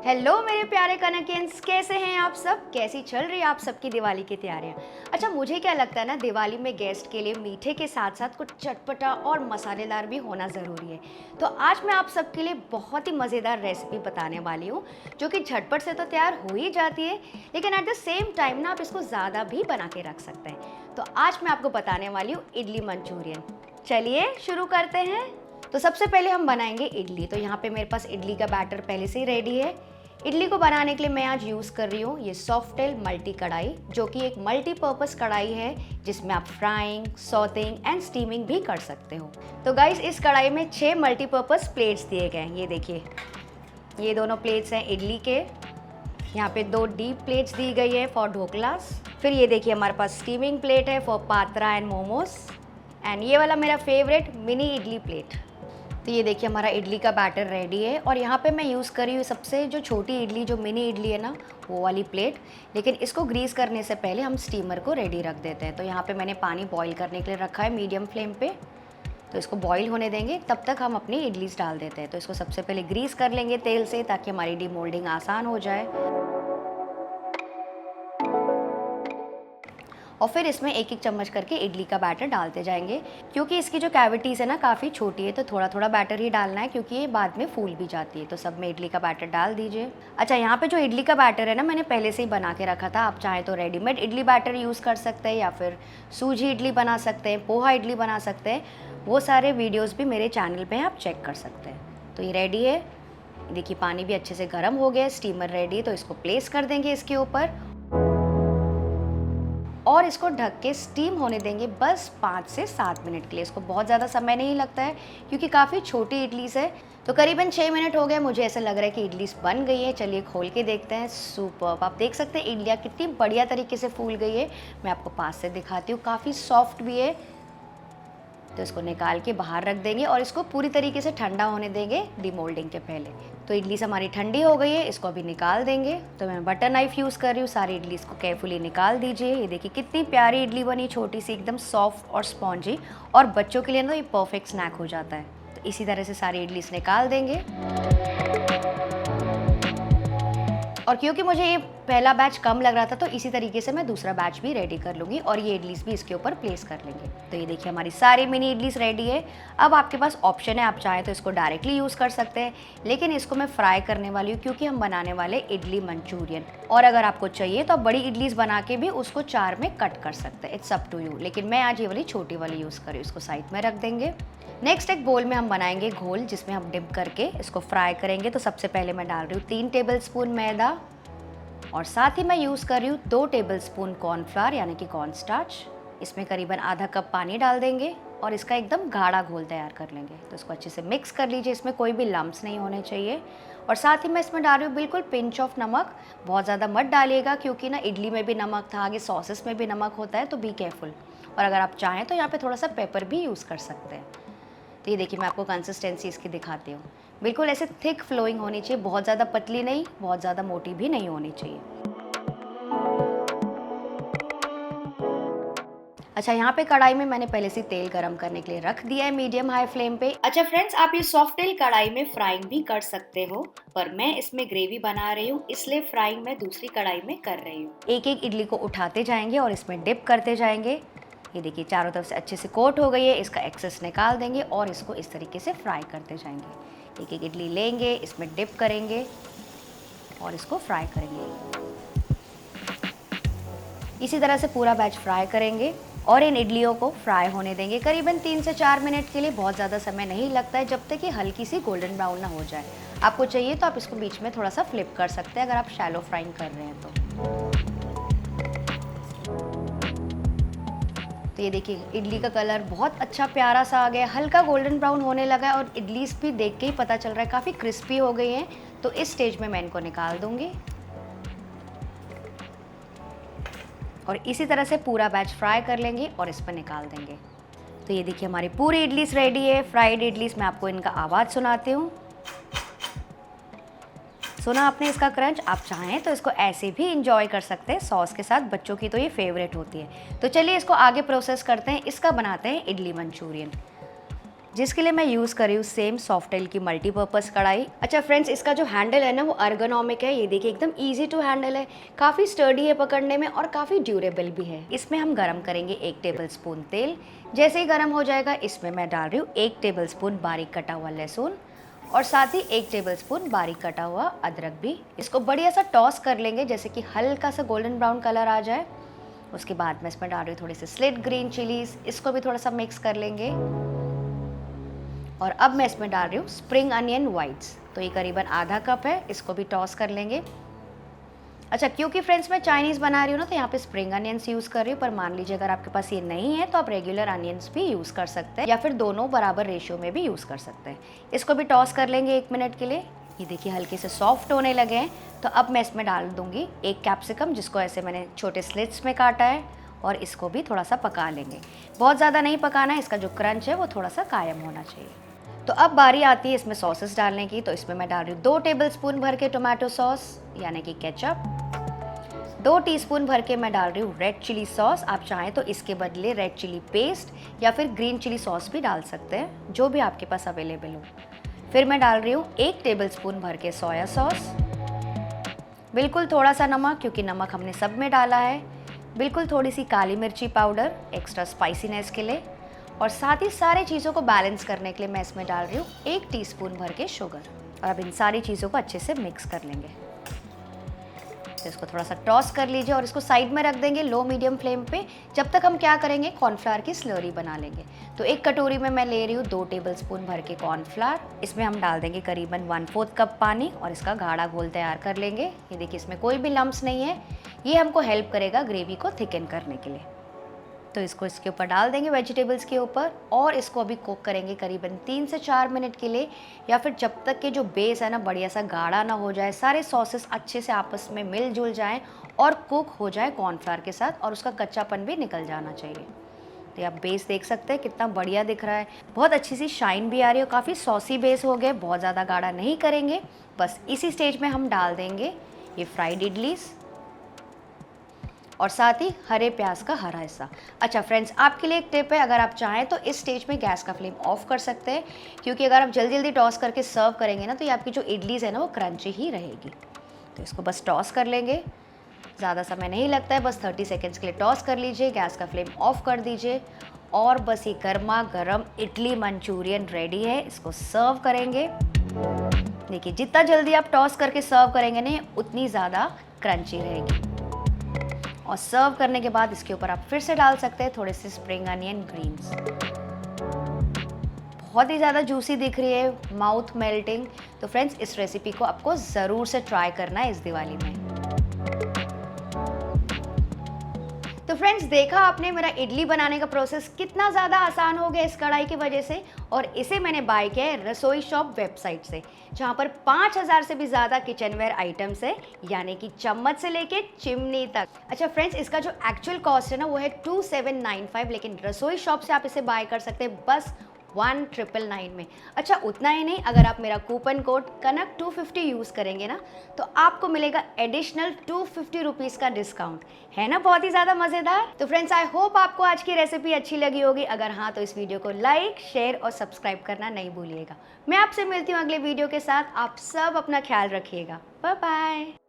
Hello मेरे प्यारे कनकियंस, कैसे हैं आप सब? कैसी चल रही है आप सबकी दिवाली की तैयारियां? अच्छा, मुझे क्या लगता है ना, दिवाली में गेस्ट के लिए मीठे के साथ साथ कुछ चटपटा और मसालेदार भी होना ज़रूरी है। तो आज मैं आप सबके लिए बहुत ही मज़ेदार रेसिपी बताने वाली हूँ, जो कि झटपट से तो तैयार हो ही जाती है, लेकिन एट द सेम टाइम ना आप इसको ज़्यादा भी बना के रख सकते हैं। तो आज मैं आपको बताने वाली हूँ इडली मंचूरियन। चलिए शुरू करते हैं। तो सबसे पहले हम बनाएंगे इडली। तो यहाँ पे मेरे पास इडली का बैटर पहले से ही रेडी है। इडली को बनाने के लिए मैं आज यूज़ कर रही हूँ ये सॉफ्टेल मल्टी कढ़ाई, जो कि एक मल्टीपर्पज़ कढ़ाई है जिसमें आप फ्राइंग, सॉटिंग एंड स्टीमिंग भी कर सकते हो। तो गाइस, इस कढ़ाई में 6 मल्टीपर्पज़ प्लेट्स दिए गए हैं। ये देखिए, ये दोनों प्लेट्स हैं इडली के। यहाँ पे 2 डीप प्लेट्स दी गई है फॉर ढोकलास। फिर ये देखिए, हमारे पास स्टीमिंग प्लेट है for Patra and momos. And ये वाला मेरा फेवरेट मिनी इडली प्लेट। तो ये देखिए, हमारा इडली का बैटर रेडी है और यहाँ पे मैं यूज़ कर रही हूँ सबसे जो छोटी इडली, जो मिनी इडली है ना, वो वाली प्लेट। लेकिन इसको ग्रीस करने से पहले हम स्टीमर को रेडी रख देते हैं। तो यहाँ पे मैंने पानी बॉईल करने के लिए रखा है मीडियम फ्लेम पे। तो इसको बॉईल होने देंगे, तब तक हम अपनी इडलीस डाल देते हैं। तो इसको सबसे पहले ग्रीस कर लेंगे तेल से, ताकि हमारी डीमोल्डिंग आसान हो जाए। और फिर इसमें एक एक चम्मच करके इडली का बैटर डालते जाएंगे। क्योंकि इसकी जो कैविटीज़ है ना काफ़ी छोटी है, तो थोड़ा थोड़ा बैटर ही डालना है, क्योंकि ये बाद में फूल भी जाती है। तो सब में इडली का बैटर डाल दीजिए। अच्छा, यहाँ पे जो इडली का बैटर है ना, मैंने पहले से ही बना के रखा था। आप चाहें तो रेडीमेड इडली बैटर यूज़ कर सकते हैं, या फिर सूजी इडली बना सकते हैं, पोहा इडली बना सकते हैं। वो सारे वीडियोज़ भी मेरे चैनल पर आप चेक कर सकते हैं। तो ये रेडी है। देखिए, पानी भी अच्छे से गर्म हो गया, स्टीमर रेडी। तो इसको प्लेस कर देंगे इसके ऊपर और इसको ढक के स्टीम होने देंगे बस 5 से 7 मिनट के लिए। इसको बहुत ज़्यादा समय नहीं लगता है, क्योंकि काफ़ी छोटी इडलीस है। तो करीबन 6 मिनट हो गए, मुझे ऐसा लग रहा है कि इडलीस बन गई है। चलिए खोल के देखते हैं। सुपर्ब! आप देख सकते हैं इडलियाँ कितनी बढ़िया तरीके से फूल गई है। मैं आपको पास से दिखाती हूँ, काफ़ी सॉफ्ट भी है। तो इसको निकाल के बाहर रख देंगे और इसको पूरी तरीके से ठंडा होने देंगे डीमोल्डिंग के पहले। तो इडली हमारी ठंडी हो गई है, इसको अभी निकाल देंगे। तो मैं बटर नाइफ यूज़ कर रही हूँ। सारी इडली को केयरफुली निकाल दीजिए। ये देखिए कितनी प्यारी इडली बनी, छोटी सी, एकदम सॉफ्ट और स्पॉन्जी। और बच्चों के लिए ना ये परफेक्ट स्नैक हो जाता है। तो इसी तरह से सारी इडली निकाल देंगे। और क्योंकि मुझे ये पहला बैच कम लग रहा था, तो इसी तरीके से मैं दूसरा बैच भी रेडी कर लूँगी और ये इडलीस भी इसके ऊपर प्लेस कर लेंगे। तो ये देखिए, हमारी सारी मिनी इडलीस रेडी है। अब आपके पास ऑप्शन है, आप चाहें तो इसको डायरेक्टली यूज़ कर सकते हैं, लेकिन इसको मैं फ्राई करने वाली हूँ, क्योंकि हम बनाने वाले इडली मंचूरियन। और अगर आपको चाहिए तो आप बड़ी इडलीस बना के भी उसको 4 में कट कर सकते हैं। It's up to you. लेकिन मैं आज ये वाली छोटी वाली यूज़ कर रही हूँ। इसको साइड में रख देंगे। नेक्स्ट एक बोल में हम बनाएंगे घोल, जिसमें हम डिप करके इसको फ्राई करेंगे। तो सबसे पहले मैं डाल रही हूँ 3 टेबल स्पून मैदा, और साथ ही मैं यूज़ कर रही हूँ 2 टेबलस्पून कॉर्नफ्लावर यानी कि कॉर्न स्टार्च। इसमें करीबन आधा कप पानी डाल देंगे और इसका एकदम गाढ़ा घोल तैयार कर लेंगे। तो इसको अच्छे से मिक्स कर लीजिए, इसमें कोई भी लम्प्स नहीं होने चाहिए। और साथ ही मैं इसमें डाल रही हूँ बिल्कुल पिंच ऑफ नमक। बहुत ज़्यादा मत डालिएगा, क्योंकि ना इडली में भी नमक था, आगे सॉसेस में भी नमक होता है, तो बी केयरफुल। और अगर आप चाहें तो यहाँ पे थोड़ा सा पेपर भी यूज़ कर सकते हैं। तो ये देखिए, मैं आपको कंसिस्टेंसी इसकी दिखाती हूँ। बिल्कुल ऐसे थिक फ्लोइंग होनी चाहिए, बहुत ज़्यादा पतली नहीं, बहुत ज़्यादा मोटी भी नहीं होनी चाहिए। अच्छा, यहाँ पे कढ़ाई में मैंने पहले से तेल गरम करने के लिए रख दिया है मीडियम हाई फ्लेम पे। अच्छा फ्रेंड्स, आप ये सॉफ्ट तेल कढ़ाई में फ्राइंग भी कर सकते हो, पर मैं इसमें ग्रेवी बना रही हूँ, इसलिए फ्राइंग मैं दूसरी कढ़ाई में कर रही हूँ। एक एक इडली को उठाते जाएंगे और इसमें डिप करते जाएंगे। ये देखिए, चारों तरफ से अच्छे से कोट हो गई है। इसका एक्सेस निकाल देंगे और इसको इस तरीके से फ्राई करते जाएंगे। एक एक इडली लेंगे, इसमें डिप करेंगे और इसको फ्राई करेंगे। इसी तरह से पूरा बैच फ्राई करेंगे और इन इडलियों को फ्राई होने देंगे करीबन 3 से 4 मिनट के लिए। बहुत ज़्यादा समय नहीं लगता है, जब तक कि हल्की सी गोल्डन ब्राउन ना हो जाए। आपको चाहिए तो आप इसको बीच में थोड़ा सा फ्लिप कर सकते हैं, अगर आप शैलो फ्राइंग कर रहे हैं तो ये देखिए, इडली का कलर बहुत अच्छा प्यारा सा आ गया, हल्का गोल्डन ब्राउन होने लगा है। और इडलीस भी देख के ही पता चल रहा है काफ़ी क्रिस्पी हो गई हैं। तो इस स्टेज में मैं इनको निकाल दूँगी और इसी तरह से पूरा बैच फ्राई कर लेंगे और इस पर निकाल देंगे। तो ये देखिए, हमारी पूरी इडलीस रेडी है, फ्राइड इडलीस। मैं आपको इनका आवाज़ सुनाती हूँ। सुना आपने इसका क्रंच? आप चाहें तो इसको ऐसे भी इंजॉय कर सकते हैं सॉस के साथ। बच्चों की तो ये फेवरेट होती है। तो चलिए इसको आगे प्रोसेस करते हैं। इसका बनाते हैं इडली मंचूरियन। जिसके लिए मैं यूज़ कर रही हूँ सेम सॉफ्टेल की मल्टीपर्पज़ कढ़ाई। अच्छा फ्रेंड्स, इसका जो हैंडल है ना वो अर्गोनॉमिक है। ये देखिए एकदम ईजी टू हैंडल है, काफ़ी स्टर्डी है पकड़ने में और काफ़ी ड्यूरेबल भी है। इसमें हम गरम करेंगे 1 टेबलस्पून तेल। जैसे ही गरम हो जाएगा इसमें मैं डाल रही हूँ 1 टेबलस्पून बारीक कटा हुआ लहसुन और साथ ही 1 टेबलस्पून बारीक कटा हुआ अदरक भी। इसको बढ़िया सा टॉस कर लेंगे जैसे कि हल्का सा गोल्डन ब्राउन कलर आ जाए। उसके बाद मैं इसमें डाल रही हूँ थोड़ी सी स्लिट ग्रीन चिलीज़, इसको भी थोड़ा सा मिक्स कर लेंगे। और अब मैं इसमें डाल रही हूँ स्प्रिंग अनियन वाइट्स, तो ये करीबन आधा कप है, इसको भी टॉस कर लेंगे। अच्छा, क्योंकि फ्रेंड्स मैं चाइनीज़ बना रही हूँ ना तो यहाँ पे स्प्रिंग अनियंस यूज़ कर रही हूँ, पर मान लीजिए अगर आपके पास ये नहीं है तो आप रेगुलर अनियंस भी यूज़ कर सकते हैं या फिर दोनों बराबर रेशियो में भी यूज़ कर सकते हैं। इसको भी टॉस कर लेंगे 1 मिनट के लिए। ये देखिए हल्के से सॉफ्ट होने लगे हैं, तो अब मैं इसमें डाल दूँगी 1 कैप्सिकम, जिसको ऐसे मैंने छोटे स्लिट्स में काटा है, और इसको भी थोड़ा सा पका लेंगे। बहुत ज़्यादा नहीं पकाना है, इसका जो क्रंच है वो थोड़ा सा कायम होना चाहिए। तो अब बारी आती है इसमें सॉसेस डालने की। तो इसमें मैं डाल रही हूँ 2 टेबलस्पून भर के टोमेटो सॉस यानी कि केचप, 2 टीस्पून भर के मैं डाल रही हूँ रेड चिली सॉस। आप चाहें तो इसके बदले रेड चिली पेस्ट या फिर ग्रीन चिली सॉस भी डाल सकते हैं, जो भी आपके पास अवेलेबल हो। फिर मैं डाल रही हूँ 1 टेबलस्पून भर के सोया सॉस, बिल्कुल थोड़ा सा नमक, क्योंकि नमक हमने सब में डाला है, बिल्कुल थोड़ी सी काली मिर्ची पाउडर एक्स्ट्रा स्पाइसीनेस के लिए, और साथ ही सारी चीज़ों को बैलेंस करने के लिए मैं इसमें डाल रही हूँ 1 टीस्पून भर के शुगर। और अब इन सारी चीज़ों को अच्छे से मिक्स कर लेंगे। तो इसको थोड़ा सा टॉस कर लीजिए और इसको साइड में रख देंगे लो मीडियम फ्लेम पे, जब तक हम क्या करेंगे कॉर्नफ्लावर की स्लरी बना लेंगे। तो एक कटोरी में मैं ले रही हूँ 2 टेबलस्पून भर के कॉर्नफ्लावर। इसमें हम डाल देंगे करीबन 1/4 कप पानी और इसका गाढ़ा घोल तैयार कर लेंगे। ये देखिए इसमें कोई भी लम्स नहीं है, ये हमको हेल्प करेगा ग्रेवी को थिकन करने के लिए। तो इसको इसके ऊपर डाल देंगे वेजिटेबल्स के ऊपर, और इसको अभी कुक करेंगे करीबन 3 से 4 मिनट के लिए, या फिर जब तक कि जो बेस है ना बढ़िया सा गाढ़ा ना हो जाए, सारे सॉसेस अच्छे से आपस में मिलजुल जाएं और कुक हो जाए कॉर्नफ्लावर के साथ, और उसका कच्चापन भी निकल जाना चाहिए। तो आप बेस देख सकते हैं कितना बढ़िया दिख रहा है, बहुत अच्छी सी शाइन भी आ रही है, काफ़ी सॉसी बेस हो गए, बहुत ज़्यादा गाढ़ा नहीं करेंगे। बस इसी स्टेज में हम डाल देंगे ये फ्राइड इडलीस और साथ ही हरे प्याज का हरा हिस्सा। अच्छा फ्रेंड्स, आपके लिए एक टिप है, अगर आप चाहें तो इस स्टेज में गैस का फ्लेम ऑफ कर सकते हैं, क्योंकि अगर आप जल्दी जल्दी टॉस करके सर्व करेंगे ना तो ये आपकी जो इडलीज है ना वो क्रंची ही रहेगी। तो इसको बस टॉस कर लेंगे, ज़्यादा समय नहीं लगता है, बस 30 सेकेंड्स के लिए टॉस कर लीजिए, गैस का फ्लेम ऑफ कर दीजिए, और बस ये गर्मा गर्म इडली मंचूरियन रेडी है। इसको सर्व करेंगे। देखिए जितना जल्दी आप टॉस करके सर्व करेंगे ना उतनी ज़्यादा क्रंची रहेगी। और सर्व करने के बाद इसके ऊपर आप फिर से डाल सकते हैं थोड़े से स्प्रिंग अनियन ग्रीन्स। बहुत ही ज़्यादा जूसी दिख रही है, माउथ मेल्टिंग। तो फ्रेंड्स इस रेसिपी को आपको ज़रूर से ट्राई करना है इस दिवाली में। तो फ्रेंड्स देखा आपने मेरा इडली बनाने का प्रोसेस कितना ज़्यादा आसान हो गया इस कढ़ाई की वजह से। और इसे मैंने बाय किया है रसोई शॉप वेबसाइट से, जहाँ पर 5000 से भी ज़्यादा किचनवेयर आइटम्स है, यानी कि चम्मच से लेके चिमनी तक। अच्छा फ्रेंड्स, इसका जो एक्चुअल कॉस्ट है ना वो है 2795, लेकिन रसोई शॉप से आप इसे बाय कर सकते हैं बस 1999 में। अच्छा उतना ही नहीं, अगर आप मेरा कूपन कोड कनक 250 यूज़ करेंगे ना तो आपको मिलेगा एडिशनल 250 रुपीज़ का डिस्काउंट। है ना बहुत ही ज़्यादा मज़ेदार। तो फ्रेंड्स आई होप आपको आज की रेसिपी अच्छी लगी होगी। अगर हाँ तो इस वीडियो को लाइक शेयर और सब्सक्राइब करना नहीं भूलिएगा। मैं आपसे मिलती हूँ अगले वीडियो के साथ। आप सब अपना ख्याल रखिएगा। Bye bye.